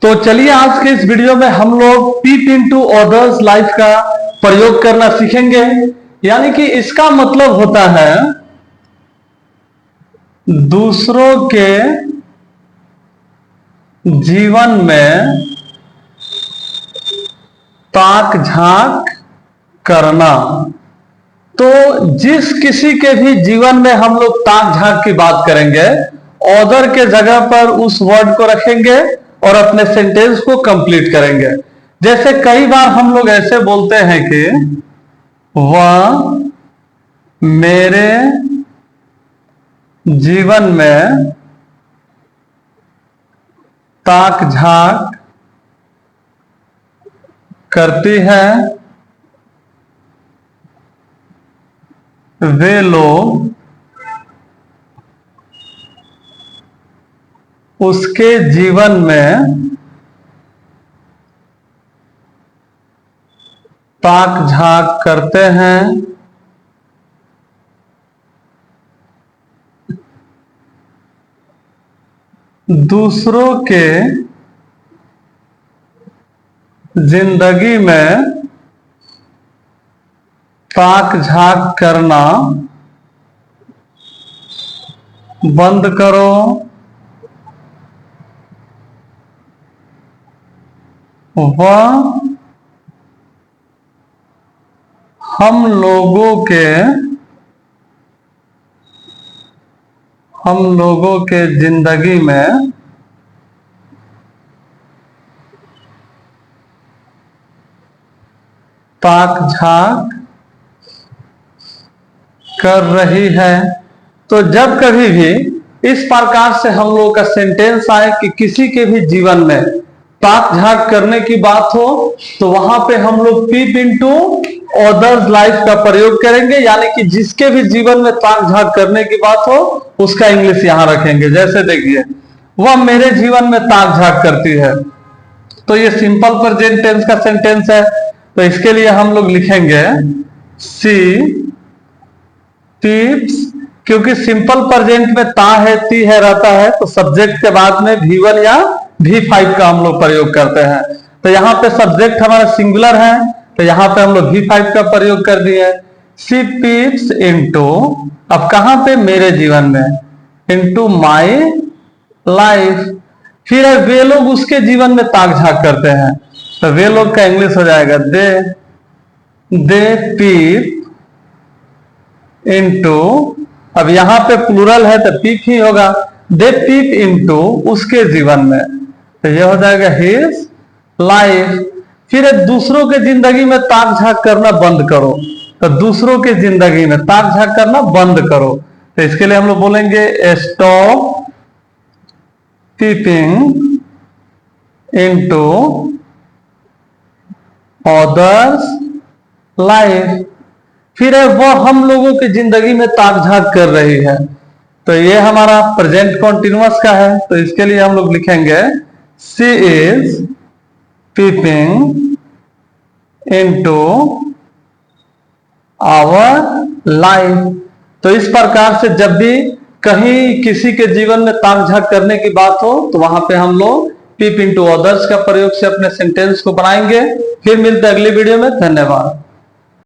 तो चलिए आज के इस वीडियो में हम लोग पीप इनटू अदर्स लाइफ का प्रयोग करना सीखेंगे। यानी कि इसका मतलब होता है दूसरों के जीवन में ताक झांक करना। तो जिस किसी के भी जीवन में हम लोग ताक झांक की बात करेंगे, ऑदर के जगह पर उस वर्ड को रखेंगे और अपने सेंटेंस को कंप्लीट करेंगे। जैसे कई बार हम लोग ऐसे बोलते हैं कि वह मेरे जीवन में ताक झांक करती है, वे लोग उसके जीवन में ताक झांक करते हैं, दूसरों के जिंदगी में ताक झांक करना बंद करो। वह हम लोगों के जिंदगी में ताक झांक कर रही है। तो जब कभी भी इस प्रकार से हम लोगों का सेंटेंस आए कि किसी के भी जीवन में ताक झांक करने की बात हो, तो वहां पे हम लोग पीप इनटू अदर्स लाइफ का प्रयोग करेंगे। यानी कि जिसके भी जीवन में ताक झांक करने की बात हो उसका इंग्लिश यहां रखेंगे। जैसे देखिए, वह मेरे जीवन में ताक झांक करती है, तो ये सिंपल प्रेजेंट टेंस का सेंटेंस है। तो इसके लिए हम लोग लिखेंगे सी पीप्स, क्योंकि सिंपल प्रेजेंट में ता है, ती है रहता है, तो सब्जेक्ट के बाद में V1 या V5 का हम लोग प्रयोग करते हैं। तो यहाँ पे सब्जेक्ट हमारा सिंगुलर है, तो यहाँ पे हम लोग V5 का प्रयोग कर दिए। सी पीप्स इनटू, अब कहां पे, मेरे जीवन में, इनटू माई लाइफ। फिर है वे लोग उसके जीवन में ताक झांक करते हैं, तो वे लोग का इंग्लिश हो जाएगा दे पीप इनटू, अब यहां पे प्लूरल है तो पीप ही होगा, दे पीप इनटू उसके जीवन में, तो यह हो जाएगा हिज लाइफ। फिर दूसरों के जिंदगी में ताक झांक करना बंद करो, तो दूसरों के जिंदगी में ताक झांक करना बंद करो। तो इसके लिए हम लोग बोलेंगे stop peeping into others life. फिर है वो हम लोगों की जिंदगी में ताक झांक कर रही है, तो ये हमारा प्रेजेंट कॉन्टिन्यूअस का है। तो इसके लिए हम लोग लिखेंगे she is peeping into our life. तो इस प्रकार से जब भी कहीं किसी के जीवन में ताक झांक करने की बात हो, तो वहां पे हम लोग पीप इनटू अदर्स का प्रयोग से अपने सेंटेंस को बनाएंगे। फिर मिलते हैं अगली वीडियो में। धन्यवाद।